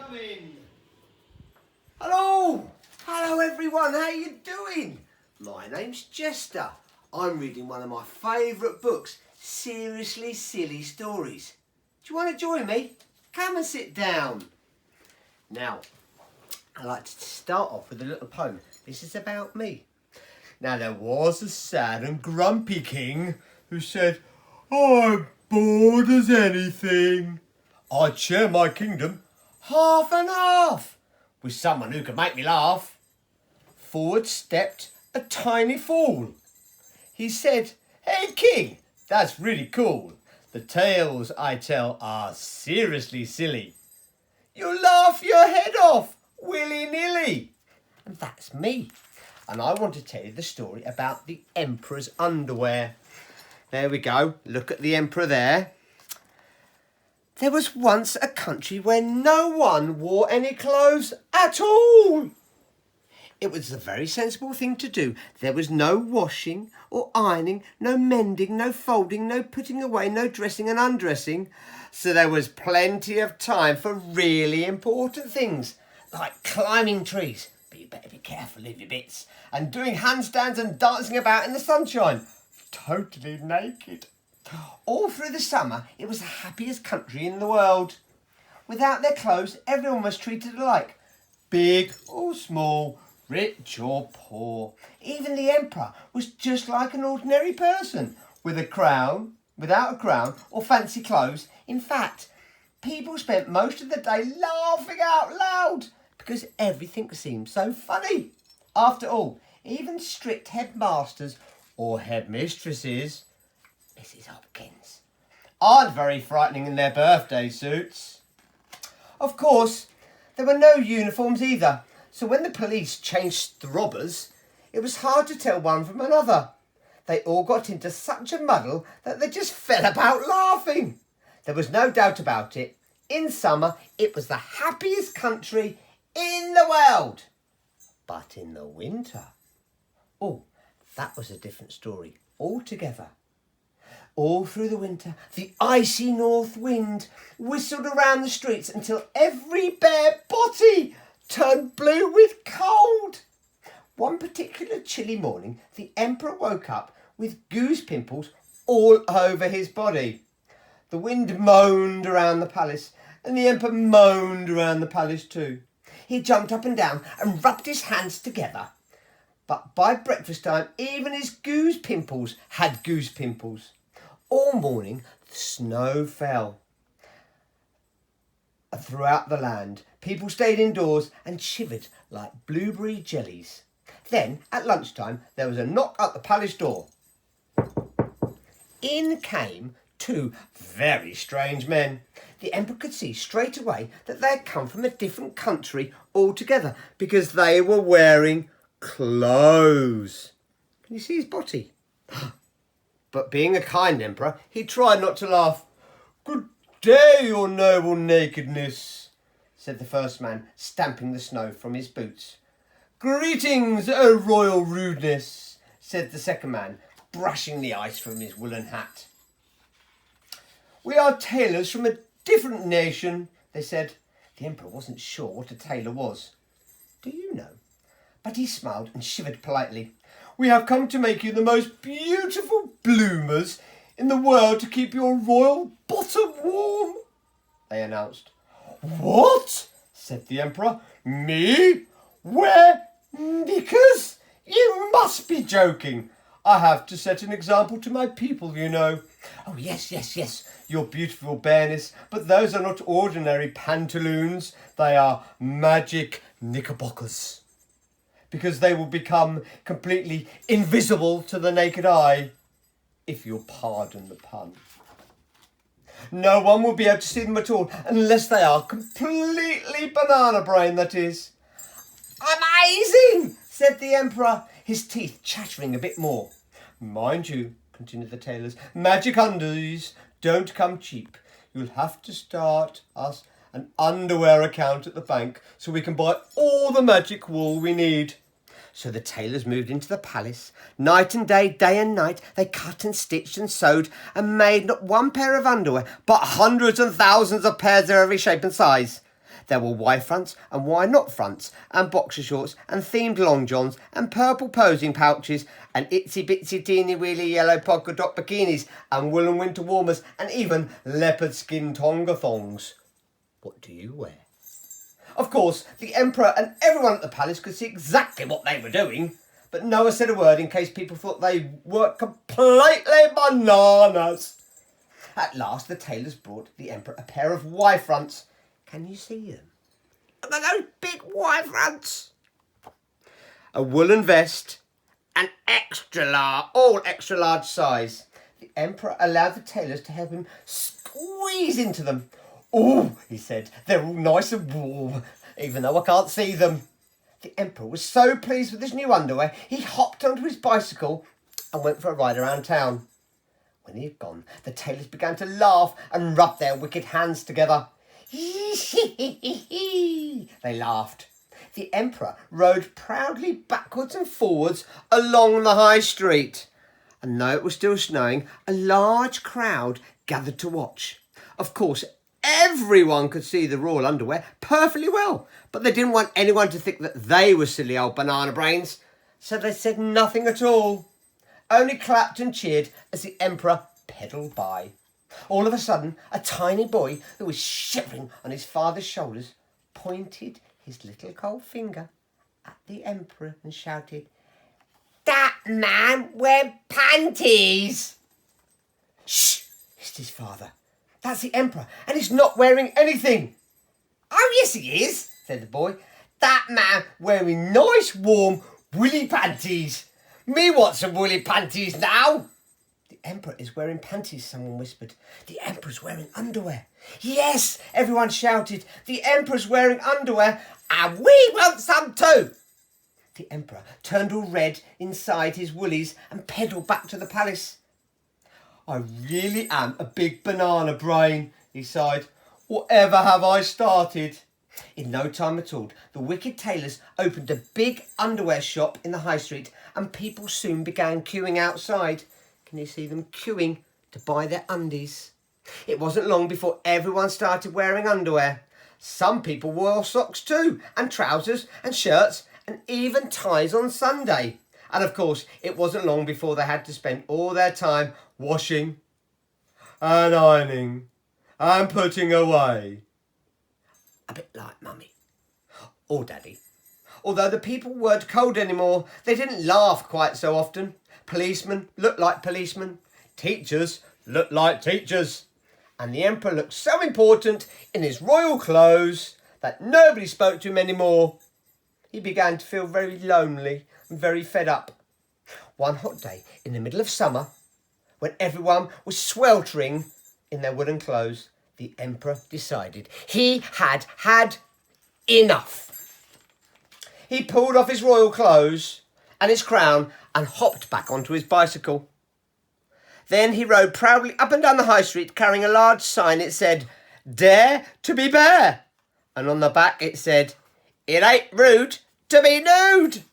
Come in. Hello! Hello everyone, how you doing? My name's Jester. I'm reading one of my favourite books, Seriously Silly Stories. Do you want to join me? Come and sit down. Now, I like to start off with a little poem. This is about me. Now there was a sad and grumpy king who said, "I'm bored as anything. I'd share my kingdom half and half with someone who could make me laugh." Forward stepped a tiny fool. He said, "Hey king, that's really cool. The tales I tell are seriously silly. You'll laugh your head off willy-nilly." And that's me. And I want to tell you the story about the emperor's underwear. There we go. Look at the emperor there. There was once a country where no one wore any clothes at all. It was a very sensible thing to do. There was no washing or ironing, no mending, no folding, no putting away, no dressing and undressing. So there was plenty of time for really important things, like climbing trees, but you better be careful of your bits, and doing handstands and dancing about in the sunshine, totally naked. All through the summer, it was the happiest country in the world. Without their clothes, everyone was treated alike, big or small, rich or poor. Even the emperor was just like an ordinary person, with a crown, without a crown, or fancy clothes. In fact, people spent most of the day laughing out loud because everything seemed so funny. After all, even strict headmasters or headmistresses, Mrs. Hopkins, aren't very frightening in their birthday suits. Of course, there were no uniforms either, so when the police changed the robbers, it was hard to tell one from another. They all got into such a muddle that they just fell about laughing. There was no doubt about it. In summer, it was the happiest country in the world. But in the winter, oh, that was a different story altogether. All through the winter, the icy north wind whistled around the streets until every bare body turned blue with cold. One particular chilly morning, the emperor woke up with goose pimples all over his body. The wind moaned around the palace, and the emperor moaned around the palace too. He jumped up and down and rubbed his hands together. But by breakfast time, even his goose pimples had goose pimples. All morning, the snow fell throughout the land. People stayed indoors and shivered like blueberry jellies. Then, at lunchtime, there was a knock at the palace door. In came two very strange men. The emperor could see straight away that they had come from a different country altogether because they were wearing clothes. Can you see his body? But being a kind emperor, he tried not to laugh. "Good day, your noble nakedness," said the first man, stamping the snow from his boots. "Greetings, O royal rudeness," said the second man, brushing the ice from his woolen hat. "We are tailors from a different nation," they said. The emperor wasn't sure what a tailor was. "Do you know?" But he smiled and shivered politely. "We have come to make you the most beautiful bloomers in the world to keep your royal bottom warm," they announced. "What?" said the emperor. "Me? Wear knickers? You must be joking. I have to set an example to my people, you know." "Oh, yes, your beautiful bareness, but those are not ordinary pantaloons. They are magic knickerbockers, because they will become completely invisible to the naked eye, if you'll pardon the pun. No one will be able to see them at all, unless they are completely banana brain, that is." "Amazing," said the emperor, his teeth chattering a bit more. "Mind you," continued the tailors, "magic undies don't come cheap. You'll have to start us an underwear account at the bank so we can buy all the magic wool we need." So the tailors moved into the palace. Night and day, day and night, they cut and stitched and sewed and made not one pair of underwear, but hundreds and thousands of pairs of every shape and size. There were why fronts and why not fronts, and boxer shorts and themed long johns and purple posing pouches and itsy bitsy teeny weeny yellow polka dot bikinis and woolen winter warmers and even leopard skin tonga thongs. What do you wear? Of course, the Emperor and everyone at the palace could see exactly what they were doing, but no one said a word in case people thought they were completely bananas. At last, the tailors brought the Emperor a pair of Y fronts. Can you see them? Are those big Y fronts? A woolen vest, an all extra large size. The Emperor allowed the tailors to help him squeeze into them. "Oh," he said, "they're all nice and warm, even though I can't see them." The Emperor was so pleased with his new underwear, he hopped onto his bicycle and went for a ride around town. When he had gone, the tailors began to laugh and rub their wicked hands together. They laughed. The Emperor rode proudly backwards and forwards along the high street. And though it was still snowing, a large crowd gathered to watch. Of course, everyone could see the royal underwear perfectly well, but they didn't want anyone to think that they were silly old banana brains, so they said nothing at all. Only clapped and cheered as the Emperor pedalled by. All of a sudden, a tiny boy who was shivering on his father's shoulders pointed his little cold finger at the Emperor and shouted, "That man wear panties!" "Shh!" hissed his father. "That's the Emperor, and he's not wearing anything." "Oh, yes, he is," said the boy. "That man wearing nice, warm, woolly panties. Me want some woolly panties now." "The Emperor is wearing panties," someone whispered. "The Emperor's wearing underwear." "Yes," everyone shouted. "The Emperor's wearing underwear, and we want some too." The Emperor turned all red inside his woolies and pedalled back to the palace. "I really am a big banana brain," he sighed. "Whatever have I started?" In no time at all, the wicked tailors opened a big underwear shop in the high street, and people soon began queuing outside. Can you see them queuing to buy their undies? It wasn't long before everyone started wearing underwear. Some people wore socks too, and trousers and shirts, and even ties on Sunday. And of course, it wasn't long before they had to spend all their time washing and ironing and putting away. A bit like Mummy or Daddy. Although the people weren't cold anymore, they didn't laugh quite so often. Policemen looked like policemen. Teachers looked like teachers. And the Emperor looked so important in his royal clothes that nobody spoke to him anymore. He began to feel very lonely and very fed up. One hot day in the middle of summer, when everyone was sweltering in their woolen clothes, the Emperor decided he had had enough. He pulled off his royal clothes and his crown and hopped back onto his bicycle. Then he rode proudly up and down the high street carrying a large sign. It said, "Dare to be bare." And on the back it said, "It ain't rude to be nude."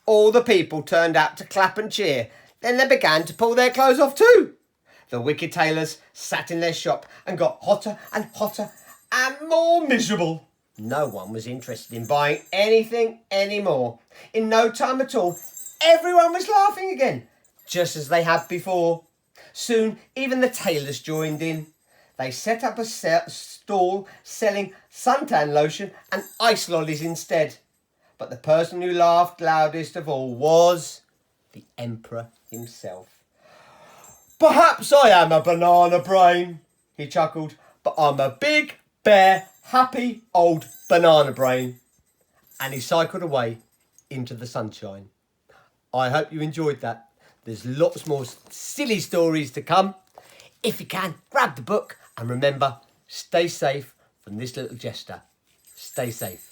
All the people turned out to clap and cheer. Then they began to pull their clothes off too. The wicked tailors sat in their shop and got hotter and hotter and more miserable. No one was interested in buying anything anymore. In no time at all, everyone was laughing again, just as they had before. Soon, even the tailors joined in. They set up a stall selling suntan lotion and ice lollies instead. But the person who laughed loudest of all was the Emperor himself. "Perhaps I am a banana brain," he chuckled, "but I'm a big, bare, happy old banana brain." And he cycled away into the sunshine. I hope you enjoyed that. There's lots more silly stories to come. If you can, grab the book and remember, stay safe from this little jester. Stay safe.